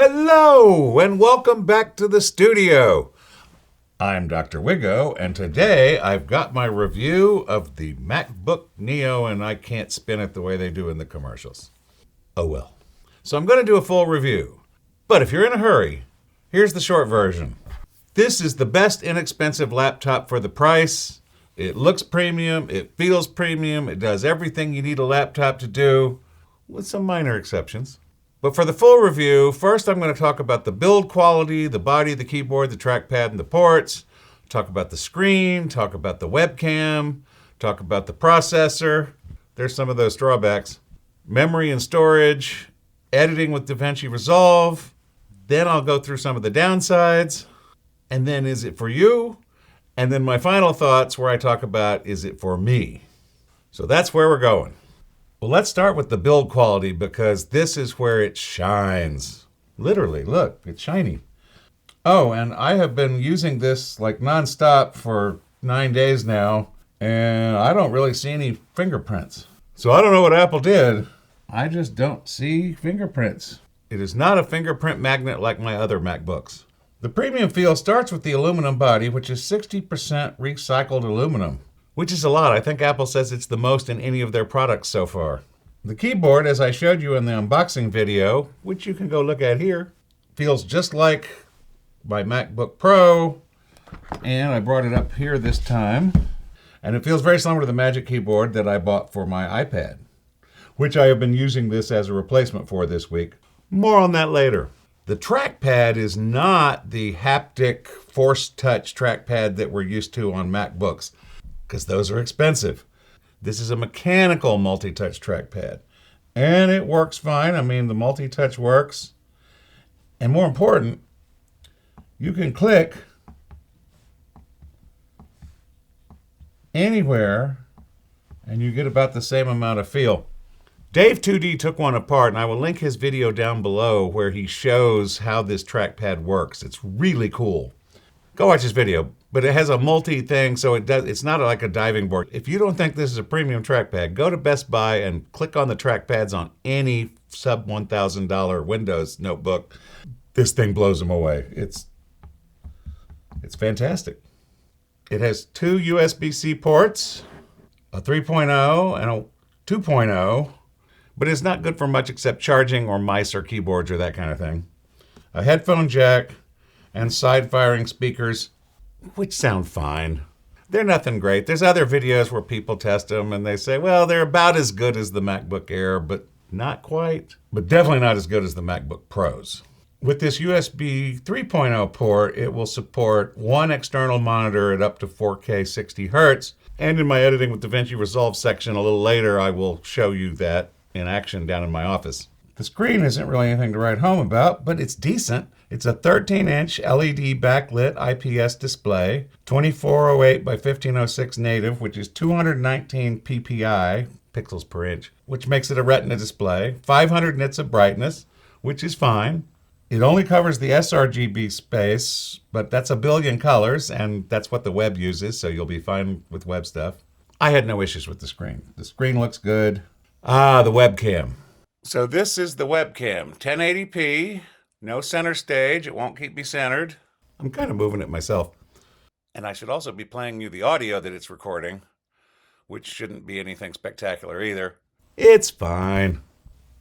Hello, and welcome back to the studio. I'm Dr. Wiggo, and today I've got my review of the Macbook Neo, and I can't spin it the way they do in the commercials. Oh well. So I'm going to do a full review. But if you're in a hurry, here's the short version. This is the best inexpensive laptop for the price. It looks premium, it feels premium, it does everything you need a laptop to do, with some minor exceptions. But for the full review, first I'm going to talk about the build quality, the body, the keyboard, the trackpad, and the ports. Talk about the screen, talk about the webcam, talk about the processor. There's some of those drawbacks. Memory and storage, editing with Davinci Resolve. Then I'll go through some of the downsides. And then is it for you? And then my final thoughts where I talk about is it for me? So that's where we're going. Well, let's start with the build quality because this is where it shines. Literally, look, it's shiny. Oh, and I have been using this like nonstop for 9 days now, and I don't really see any fingerprints. So I don't know what Apple did. I just don't see fingerprints. It is not a fingerprint magnet like my other MacBooks. The premium feel starts with the aluminum body, which is 60% recycled aluminum. Which is a lot. I think Apple says it's the most in any of their products so far. The keyboard, as I showed you in the unboxing video, which you can go look at here, feels just like my MacBook Pro. And I brought it up here this time. And it feels very similar to the Magic Keyboard that I bought for my iPad, which I have been using this as a replacement for this week. More on that later. The trackpad is not the haptic force touch trackpad that we're used to on MacBooks, because those are expensive. This is a mechanical multi-touch trackpad. And it works fine. I mean, the multi-touch works. And more important, you can click anywhere and you get about the same amount of feel. Dave 2D took one apart, and I will link his video down below where he shows how this trackpad works. It's really cool. Go watch his video. But it has a multi-thing, so it's not like a diving board. If you don't think this is a premium trackpad, go to Best Buy and click on the trackpads on any sub $1,000 Windows notebook. This thing blows them away. It's fantastic. It has 2 USB-C ports, a 3.0 and a 2.0, but it's not good for much except charging or mice or keyboards or that kind of thing. A headphone jack and side-firing speakers, which sound fine. They're nothing great. There's other videos where people test them and they say, well, they're about as good as the MacBook Air, but not quite. But definitely not as good as the MacBook Pros. With this USB 3.0 port, it will support one external monitor at up to 4K 60 Hertz. And in my editing with Davinci Resolve section a little later, I will show you that in action down in my office. The screen isn't really anything to write home about, but it's decent. It's a 13-inch LED backlit IPS display, 2408 by 1506 native, which is 219 ppi, pixels per inch, which makes it a retina display, 500 nits of brightness, which is fine. It only covers the sRGB space, but that's a billion colors, and that's what the web uses, so you'll be fine with web stuff. I had no issues with the screen. The screen looks good. The webcam. So this is the webcam, 1080p, no center stage, it won't keep me centered. I'm kind of moving it myself. And I should also be playing you the audio that it's recording, which shouldn't be anything spectacular either. It's fine.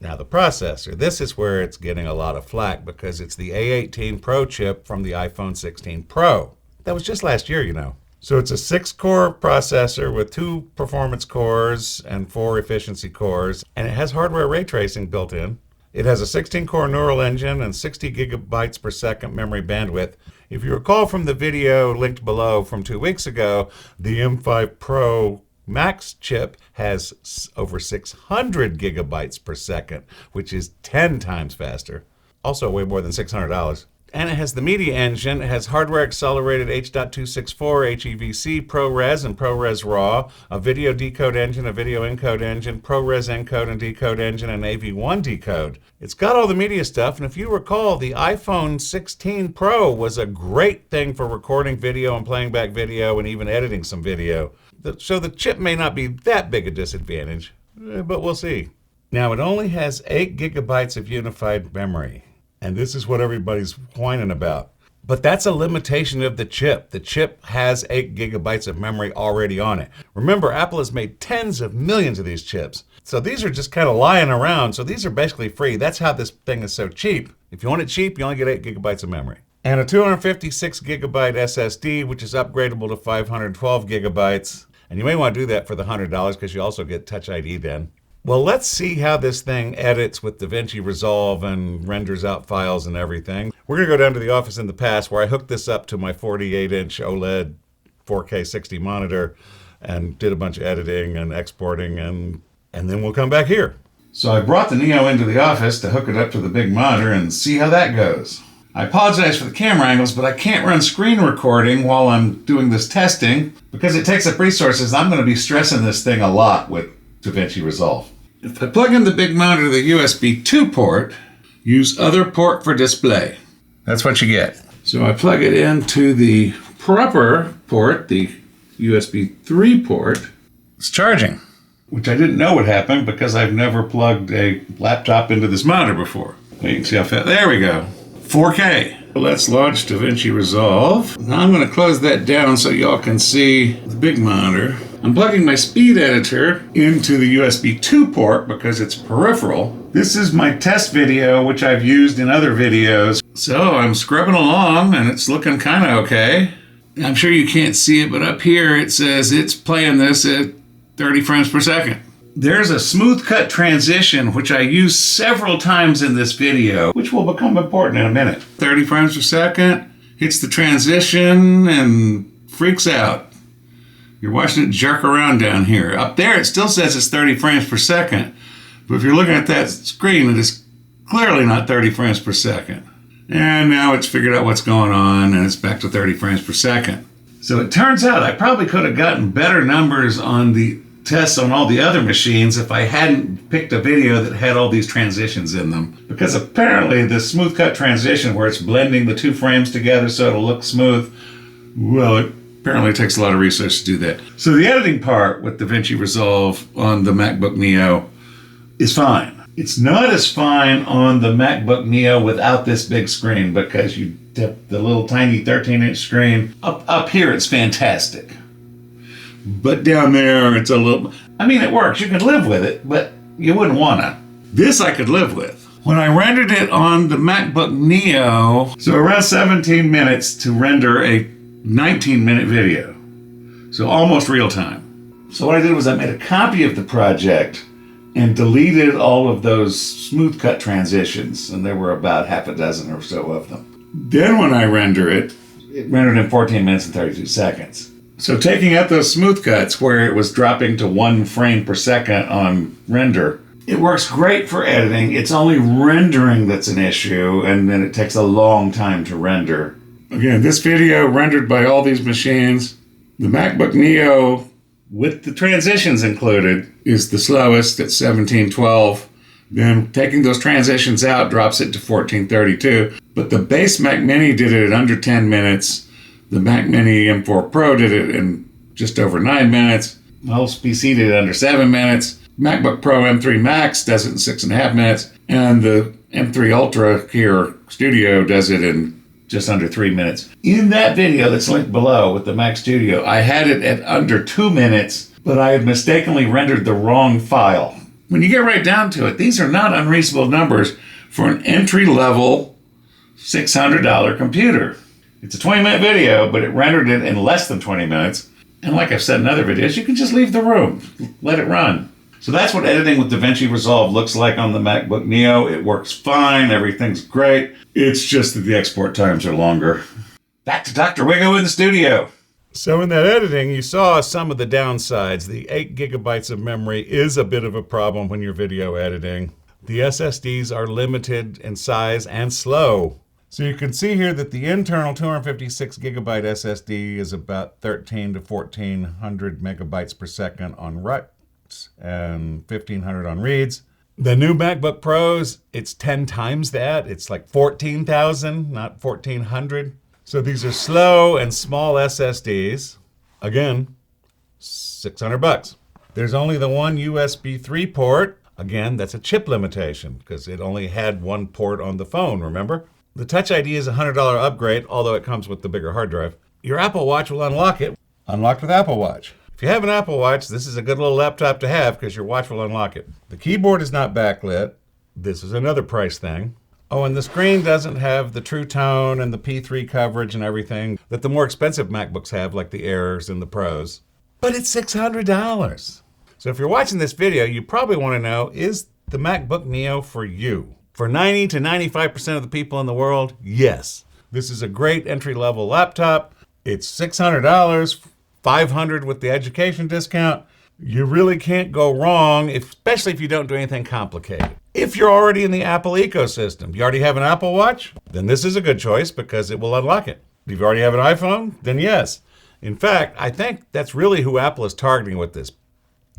Now the processor, this is where it's getting a lot of flack because it's the A18 Pro chip from the iPhone 16 Pro. That was just last year, you know. So it's a 6-core processor with 2 performance cores and 4 efficiency cores, and it has hardware ray tracing built in. It has a 16-core neural engine and 60 gigabytes per second memory bandwidth. If you recall from the video linked below from 2 weeks ago, the M5 Pro Max chip has over 600 gigabytes per second, which is 10 times faster. Also way more than $600. And it has the media engine. It has hardware accelerated H.264, HEVC, ProRes, and ProRes RAW, a video decode engine, a video encode engine, ProRes encode and decode engine, and AV1 decode. It's got all the media stuff, and if you recall, the iPhone 16 Pro was a great thing for recording video and playing back video and even editing some video. So the chip may not be that big a disadvantage, but we'll see. Now, it only has 8 gigabytes of unified memory. And this is what everybody's whining about. But that's a limitation of the chip. The chip has 8 gigabytes of memory already on it. Remember, Apple has made tens of millions of these chips. So these are just kind of lying around. So these are basically free. That's how this thing is so cheap. If you want it cheap, you only get 8 gigabytes of memory. And a 256 gigabyte SSD, which is upgradable to 512 gigabytes. And you may want to do that for the $100 because you also get Touch ID then. Well, let's see how this thing edits with Davinci Resolve and renders out files and everything. We're going to go down to the office in the past where I hooked this up to my 48-inch OLED 4K 60 monitor and did a bunch of editing and exporting, and then we'll come back here. So I brought the Neo into the office to hook it up to the big monitor and see how that goes. I apologize for the camera angles, but I can't run screen recording while I'm doing this testing because it takes up resources. I'm going to be stressing this thing a lot with Davinci Resolve. If I plug in the big monitor to the USB 2 port, use other port for display. That's what you get. So I plug it into the proper port, the USB 3 port. It's charging, which I didn't know would happen because I've never plugged a laptop into this monitor before. You can see how fast. There we go. 4K. Let's launch Davinci Resolve. Now I'm going to close that down so y'all can see the big monitor. I'm plugging my speed editor into the USB 2 port because it's peripheral. This is my test video, which I've used in other videos. So I'm scrubbing along and it's looking kind of okay. I'm sure you can't see it, but up here it says it's playing this at 30 frames per second. There's a smooth cut transition, which I use several times in this video, which will become important in a minute. 30 frames per second, hits the transition and freaks out. You're watching it jerk around down here. Up there, it still says it's 30 frames per second. But if you're looking at that screen, it is clearly not 30 frames per second. And now it's figured out what's going on, and it's back to 30 frames per second. So it turns out I probably could have gotten better numbers on the tests on all the other machines if I hadn't picked a video that had all these transitions in them. Because apparently the smooth cut transition, where it's blending the 2 frames together so it'll look smooth, well, it apparently takes a lot of research to do that. So the editing part with Davinci Resolve on the MacBook Neo is fine. It's not as fine on the MacBook Neo without this big screen because you tip the little tiny 13-inch screen. Up here it's fantastic. But down there it's a little... I mean, it works. You can live with it, but you wouldn't want to. This I could live with. When I rendered it on the MacBook Neo, so around 17 minutes to render a 19-minute video. So almost real time. So what I did was I made a copy of the project and deleted all of those smooth cut transitions, and there were about half a dozen or so of them. Then when I render it, it rendered in 14 minutes and 32 seconds. So taking out those smooth cuts where it was dropping to 1 frame per second on render, it works great for editing. It's only rendering that's an issue, and then it takes a long time to render. Again, this video rendered by all these machines. The MacBook Neo, with the transitions included, is the slowest at 1712. Then taking those transitions out drops it to 1432. But the base Mac Mini did it in under 10 minutes. The Mac Mini M4 Pro did it in just over 9 minutes. Most PC did it under 7 minutes. MacBook Pro M3 Max does it in 6.5 minutes. And the M3 Ultra here, Studio, does it in just under 3 minutes. In that video that's linked below with the Mac Studio, I had it at under 2 minutes, but I had mistakenly rendered the wrong file. When you get right down to it, these are not unreasonable numbers for an entry-level $600 computer. It's a 20-minute video, but it rendered it in less than 20 minutes. And like I've said in other videos, you can just leave the room, let it run. So that's what editing with Davinci Resolve looks like on the MacBook Neo. It works fine, everything's great. It's just that the export times are longer. Back to Dr. Wiggo in the studio. So in that editing, you saw some of the downsides. The 8 gigabytes of memory is a bit of a problem when you're video editing. The SSDs are limited in size and slow. So you can see here that the internal 256 gigabyte SSD is about 13 to 1400 megabytes per second on writes and 1500 on reads. The new MacBook Pros, it's 10 times that. It's like 14,000, not 1400. So these are slow and small SSDs. Again, $600. There's only the one USB 3 port. Again, that's a chip limitation because it only had one port on the phone, remember? The Touch ID is a $100 upgrade, although it comes with the bigger hard drive. Your Apple Watch will unlock it. Unlocked with Apple Watch. If you have an Apple Watch, this is a good little laptop to have because your watch will unlock it. The keyboard is not backlit. This is another price thing. Oh, and the screen doesn't have the True Tone and the P3 coverage and everything that the more expensive MacBooks have, like the Airs and the Pros. But it's $600. So if you're watching this video, you probably want to know, is the MacBook Neo for you? For 90 to 95% of the people in the world, yes. This is a great entry-level laptop. It's $600, $500 with the education discount. You really can't go wrong, especially if you don't do anything complicated. If you're already in the Apple ecosystem, you already have an Apple Watch, then this is a good choice because it will unlock it. If you already have an iPhone, then yes. In fact, I think that's really who Apple is targeting with this.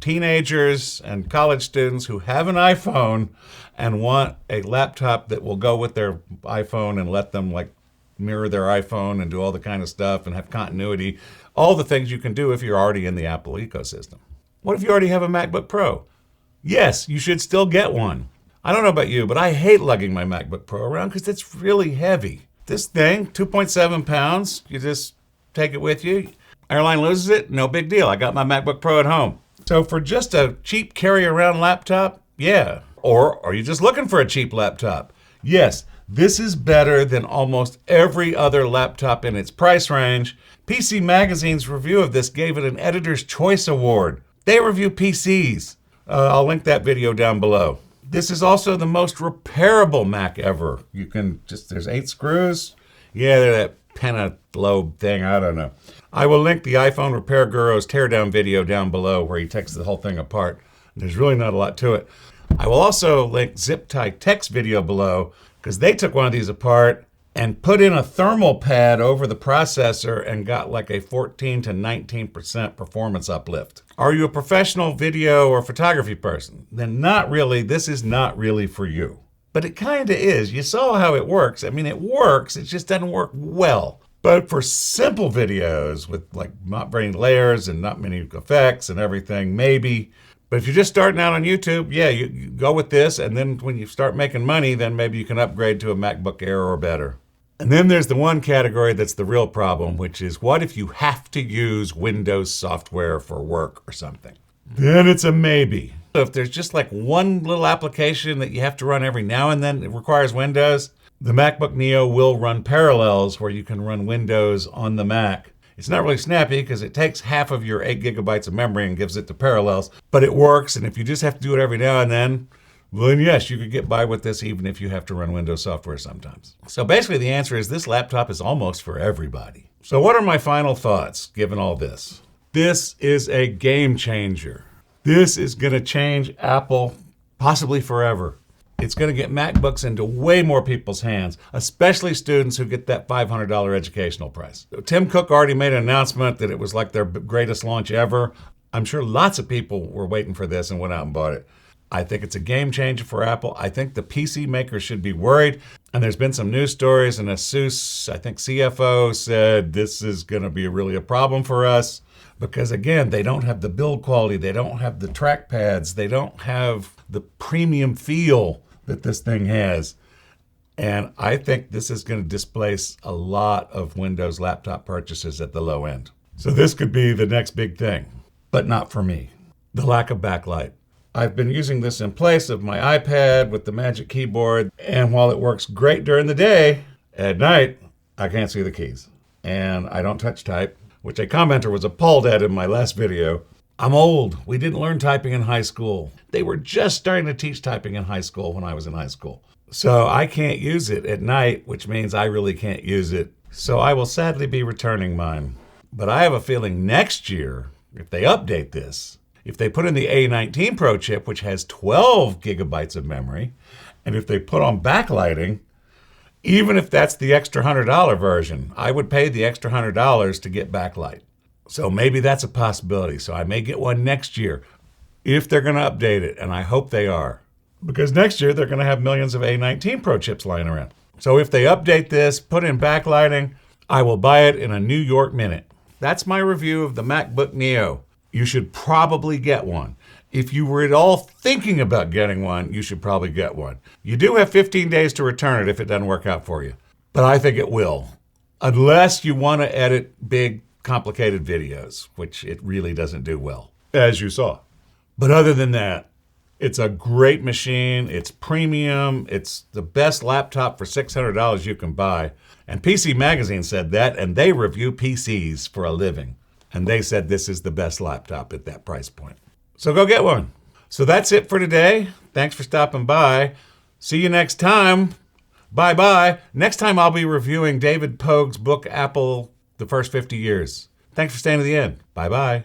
Teenagers and college students who have an iPhone and want a laptop that will go with their iPhone and let them like mirror their iPhone and do all the kind of stuff and have continuity. All the things you can do if you're already in the Apple ecosystem. What if you already have a MacBook Pro? Yes, you should still get one. I don't know about you, but I hate lugging my MacBook Pro around because it's really heavy. This thing, 2.7 pounds, you just take it with you. Airline loses it, no big deal. I got my MacBook Pro at home. So for just a cheap carry-around laptop, yeah. Or are you just looking for a cheap laptop? Yes, this is better than almost every other laptop in its price range. PC Magazine's review of this gave it an Editor's Choice Award. They review PCs. I'll link that video down below. This is also the most repairable Mac ever. You can there's 8 screws. Yeah, they're that pentalobe thing, I don't know. I will link the iPhone Repair Guru's teardown video down below where he takes the whole thing apart. There's really not a lot to it. I will also link ZipTie Tech's video below because they took one of these apart and put in a thermal pad over the processor and got like a 14 to 19% performance uplift. Are you a professional video or photography person? Then not really. This is not really for you. But it kind of is. You saw how it works. I mean, it works. It just doesn't work well. But for simple videos with like not very layers and not many effects and everything, maybe. But if you're just starting out on YouTube, yeah, you go with this. And then when you start making money, then maybe you can upgrade to a MacBook Air or better. And then there's the one category that's the real problem, which is what if you have to use Windows software for work or something? Then it's a maybe. If there's just like one little application that you have to run every now and then, it requires Windows, the MacBook Neo will run Parallels where you can run Windows on the Mac. It's not really snappy because it takes half of your 8 gigabytes of memory and gives it to Parallels, but it works. And if you just have to do it every now and then, well, then yes, you could get by with this even if you have to run Windows software sometimes. So basically the answer is this laptop is almost for everybody. So what are my final thoughts given all this? This is a game changer. This is going to change Apple possibly forever. It's going to get MacBooks into way more people's hands, especially students who get that $500 educational price. Tim Cook already made an announcement that it was like their greatest launch ever. I'm sure lots of people were waiting for this and went out and bought it. I think it's a game changer for Apple. I think the PC makers should be worried. And there's been some news stories, and Asus, I think CFO, said this is going to be really a problem for us. Because again, they don't have the build quality, they don't have the trackpads, they don't have the premium feel that this thing has. And I think this is going to displace a lot of Windows laptop purchases at the low end. So this could be the next big thing, but not for me. The lack of backlight. I've been using this in place of my iPad with the Magic Keyboard, and while it works great during the day, at night, I can't see the keys. And I don't touch type, which a commenter was appalled at in my last video. I'm old. We didn't learn typing in high school. They were just starting to teach typing in high school when I was in high school. So I can't use it at night, which means I really can't use it. So I will sadly be returning mine. But I have a feeling next year, if they update this, if they put in the A19 Pro chip, which has 12 gigabytes of memory, and if they put on backlighting, even if that's the extra $100 version, I would pay the extra $100 to get backlight. So maybe that's a possibility. So I may get one next year if they're going to update it, and I hope they are. Because next year they're going to have millions of A19 Pro chips lying around. So if they update this, put in backlighting, I will buy it in a New York minute. That's my review of the MacBook Neo. You should probably get one. If you were at all thinking about getting one, you should probably get one. You do have 15 days to return it if it doesn't work out for you. But I think it will. Unless you want to edit big, complicated videos, which it really doesn't do well, as you saw. But other than that, it's a great machine. It's premium. It's the best laptop for $600 you can buy. And PC Magazine said that, and they review PCs for a living. And they said this is the best laptop at that price point. So go get one. So that's it for today. Thanks for stopping by. See you next time. Bye-bye. Next time I'll be reviewing David Pogue's book, Apple, The First 50 Years. Thanks for staying to the end. Bye-bye.